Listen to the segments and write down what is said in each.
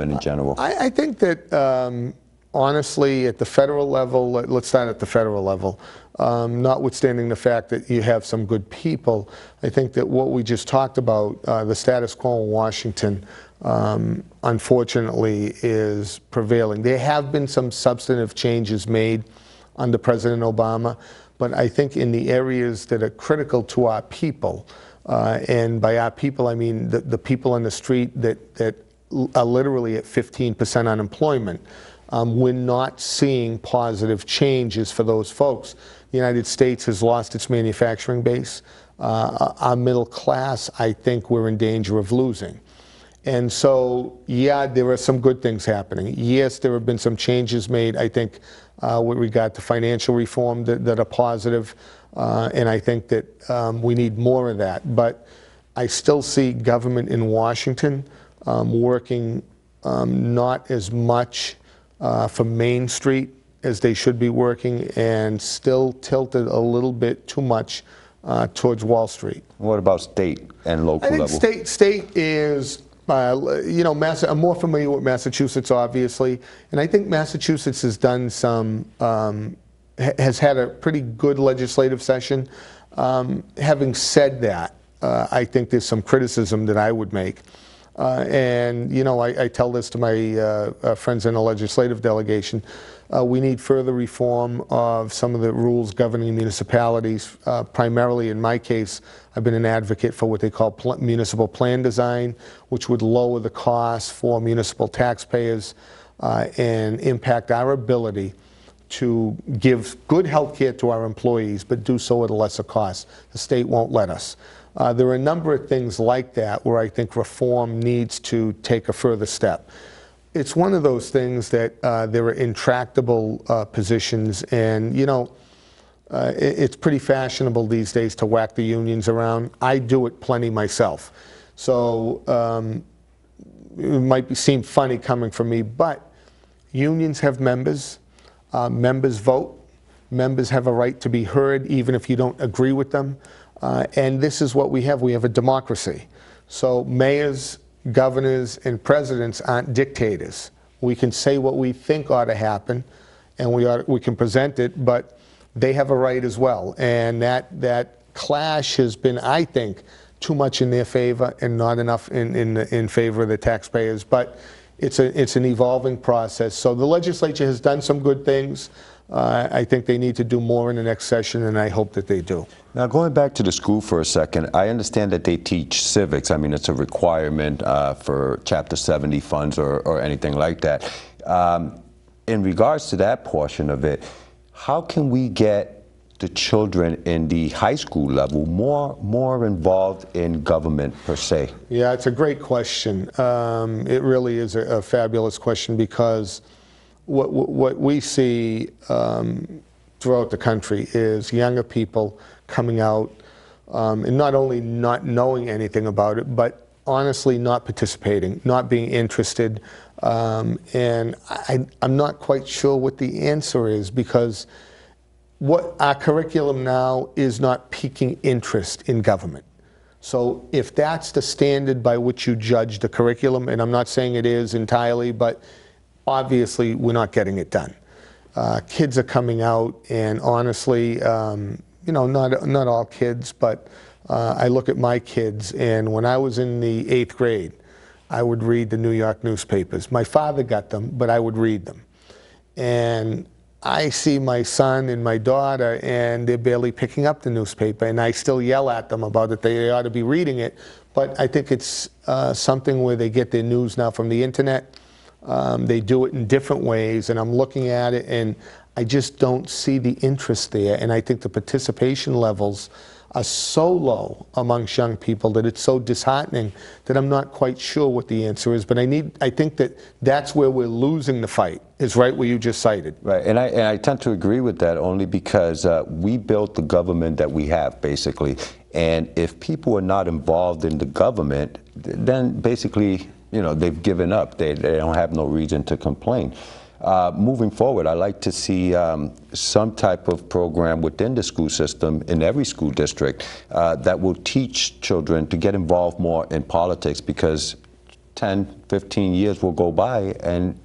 government in general? I think that, honestly, at the federal level, let's start at the federal level, notwithstanding the fact that you have some good people, I think that what we just talked about, the status quo in Washington, unfortunately, is prevailing. There have been some substantive changes made under President Obama, but I think in the areas that are critical to our people, and by our people I mean the people on the street that are literally at 15% unemployment, we're not seeing positive changes for those folks. The United States has lost its manufacturing base. Our middle class, I think we're in danger of losing. And so, yeah, there are some good things happening. Yes, there have been some changes made, I think, with regard to financial reform that are positive. And I think that we need more of that. But I still see government in Washington working not as much for Main Street as they should be working, and still tilted a little bit too much towards Wall Street. What about state and local level? I think state is, you know, I'm more familiar with Massachusetts, obviously, and I think Massachusetts has done some, has had a pretty good legislative session. Having said that, I think there's some criticism that I would make. And, you know, I tell this to my friends in the legislative delegation. We need further reform of some of the rules governing municipalities. Primarily, in my case, I've been an advocate for what they call municipal plan design, which would lower the costs for municipal taxpayers and impact our ability to give good health care to our employees, but do so at a lesser cost. The state won't let us. There are a number of things like that where I think reform needs to take a further step. It's one of those things that there are intractable positions, and, you know, it's pretty fashionable these days to whack the unions around. I do it plenty myself. So it might seem funny coming from me, but unions have members. Members vote. Members have a right to be heard even if you don't agree with them. And this is what we have. We have a democracy. So mayors, governors, and presidents aren't dictators. We can say what we think ought to happen, and we can present it, but they have a right as well. And that clash has been, I think, too much in their favor and not enough in favor of the taxpayers. But it's an evolving process. So the legislature has done some good things. I think they need to do more in the next session, and I hope that they do. Now, going back to the school for a second, I understand that they teach civics. I mean, it's a requirement for Chapter 70 funds or anything like that. In regards to that portion of it, how can we get the children in the high school level more involved in government per se? Yeah, it's a great question. It really is a fabulous question, because what we see throughout the country is younger people coming out and not only not knowing anything about it, but honestly not participating, not being interested. And I'm not quite sure what the answer is, because what our curriculum now is not piquing interest in government. So if that's the standard by which you judge the curriculum, and I'm not saying it is entirely, but obviously we're not getting it done. Kids are coming out, and honestly, you know, not all kids, but I look at my kids, and when I was in the 8th grade, I would read the New York newspapers. My father got them, but I would read them. And I see my son and my daughter, and they're barely picking up the newspaper, and I still yell at them about it. They ought to be reading it, but I think it's something where they get their news now from the internet. They do it in different ways, and I'm looking at it, and I just don't see the interest there. And I think the participation levels are so low amongst young people that it's so disheartening that I'm not quite sure what the answer is. But I think that's where we're losing the fight, is right where you just cited. Right, and I tend to agree with that, only because we built the government that we have, basically. And if people are not involved in the government, then basically, you know, they've given up. They don't have no reason to complain. Moving forward, I'd like to see some type of program within the school system, in every school district, that will teach children to get involved more in politics, because 10, 15 years will go by, and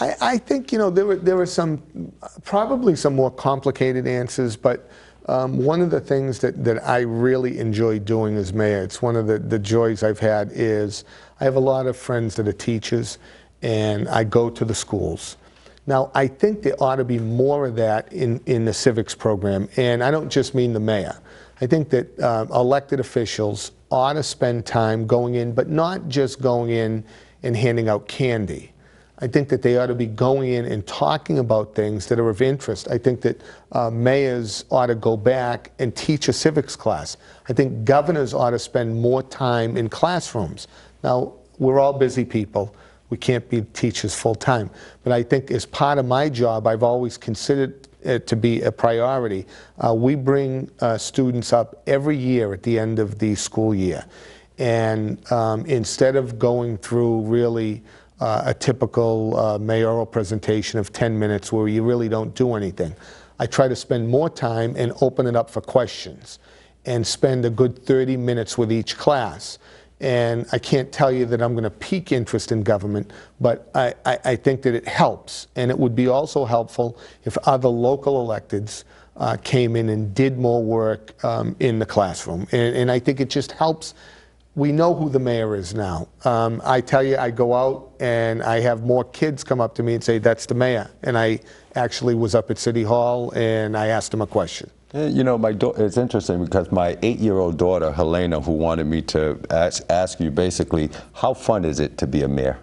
I think there were probably some more complicated answers, but one of the things that I really enjoy doing as mayor, it's one of the joys I've had, is I have a lot of friends that are teachers, and I go to the schools. Now, I think there ought to be more of that in the civics program, and I don't just mean the mayor. I think that elected officials ought to spend time going in, but not just going in and handing out candy. I think that they ought to be going in and talking about things that are of interest. I think that mayors ought to go back and teach a civics class. I think governors ought to spend more time in classrooms. Now, we're all busy people. We can't be teachers full time. But I think as part of my job, I've always considered it to be a priority. We bring students up every year at the end of the school year. And instead of going through really a typical mayoral presentation of 10 minutes where you really don't do anything, I try to spend more time and open it up for questions and spend a good 30 minutes with each class. And I can't tell you that I'm going to pique interest in government, but I think that it helps. And it would be also helpful if other local electeds came in and did more work in the classroom. And I think it just helps. We know who the mayor is now. I tell you, I go out and I have more kids come up to me and say, "That's the mayor." And I actually was up at City Hall and I asked him a question. It's interesting because my 8-year-old daughter, Helena, who wanted me to ask you basically, how fun is it to be a mayor?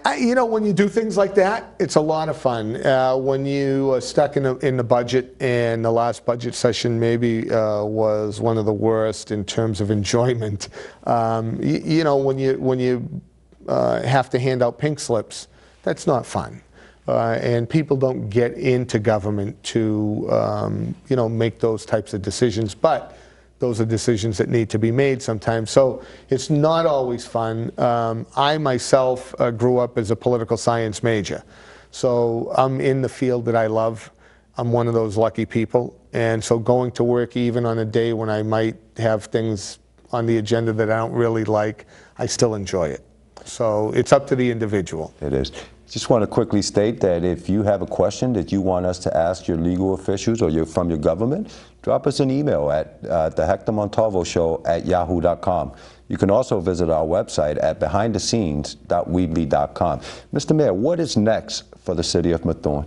When you do things like that, it's a lot of fun. When you are stuck in the budget, and the last budget session maybe was one of the worst in terms of enjoyment. When you have to hand out pink slips, that's not fun. And people don't get into government to make those types of decisions, but those are decisions that need to be made sometimes. So it's not always fun. I myself grew up as a political science major, so I'm in the field that I love. I'm one of those lucky people, and so going to work even on a day when I might have things on the agenda that I don't really like, I still enjoy it. So it's up to the individual. It is. Just want to quickly state that if you have a question that you want us to ask your legal officials or from your government, drop us an email at the Hector Montalvo Show at yahoo.com. You can also visit our website at behindthescenes.weebly.com. Mr. Mayor, what is next for the city of Methuen?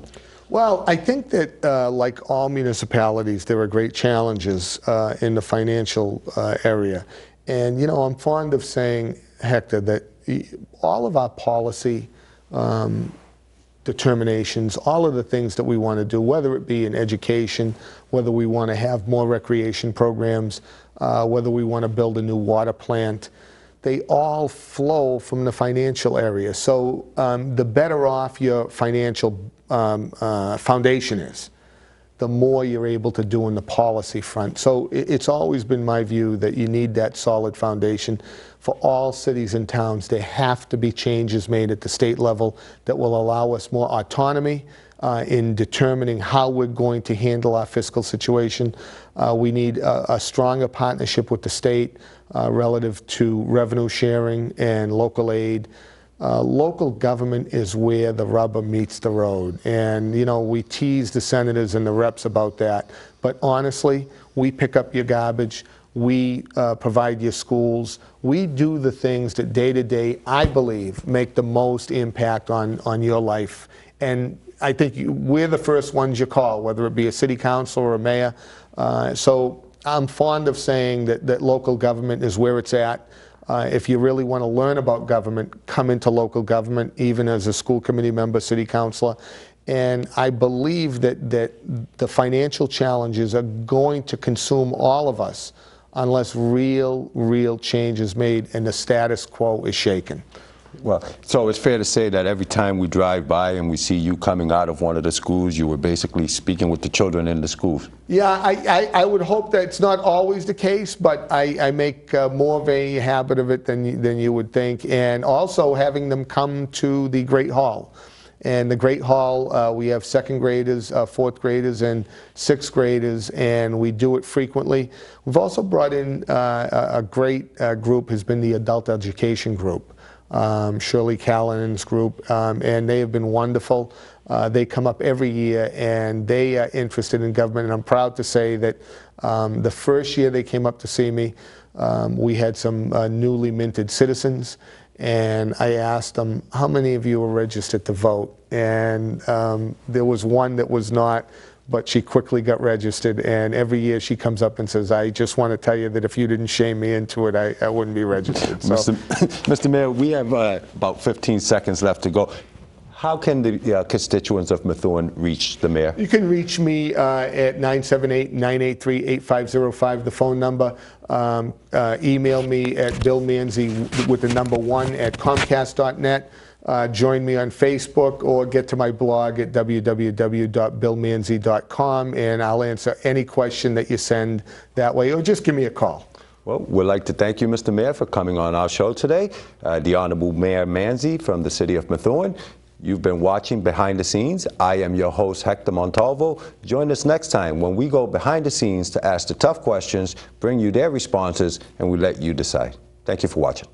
Well, I think that like all municipalities, there are great challenges in the financial area. And, I'm fond of saying, Hector, that all of our policy determinations, all of the things that we want to do, whether it be in education, whether we want to have more recreation programs, whether we want to build a new water plant, they all flow from the financial area. So the better off your financial foundation is, the more you're able to do in the policy front. So it's always been my view that you need that solid foundation. For all cities and towns, there have to be changes made at the state level that will allow us more autonomy in determining how we're going to handle our fiscal situation. We need a stronger partnership with the state relative to revenue sharing and local aid. Local government is where the rubber meets the road, and we tease the senators and the reps about that, but honestly, we pick up your garbage, we provide your schools, we do the things that day to day, I believe, make the most impact on your life. And I think we're the first ones you call, whether it be a city council or a mayor. So I'm fond of saying that local government is where it's at. If you really want to learn about government, come into local government, even as a school committee member, city councilor. And I believe that the financial challenges are going to consume all of us unless real change is made and the status quo is shaken. Well, so it's fair to say that every time we drive by and we see you coming out of one of the schools, you were basically speaking with the children in the schools. Yeah, I would hope that it's not always the case, but I make more of a habit of it than you would think. And also having them come to the Great Hall. And the Great Hall, we have second graders, fourth graders, and sixth graders, and we do it frequently. We've also brought in a great group, has been the adult education group. Shirley Callanan's group, and they have been wonderful. They come up every year, and they are interested in government, and I'm proud to say that the first year they came up to see me, we had some newly minted citizens, and I asked them, how many of you are registered to vote? And there was one that was not, but she quickly got registered, and every year she comes up and says, I just want to tell you that if you didn't shame me into it, I wouldn't be registered. So, Mr. Mayor, we have about 15 seconds left to go. How can the constituents of Methuen reach the mayor? you can reach me at 978-983-8505, the phone number. Email me at Bill Manzi with the number 1 at Comcast.net. Join me on Facebook or get to my blog at www.billmanzi.com, and I'll answer any question that you send that way, or just give me a call. Well, we'd like to thank you, Mr. Mayor, for coming on our show today. The Honorable Mayor Manzi from the city of Methuen. You've been watching Behind the Scenes. I am your host, Hector Montalvo. Join us next time when we go behind the scenes to ask the tough questions, bring you their responses, and we let you decide. Thank you for watching.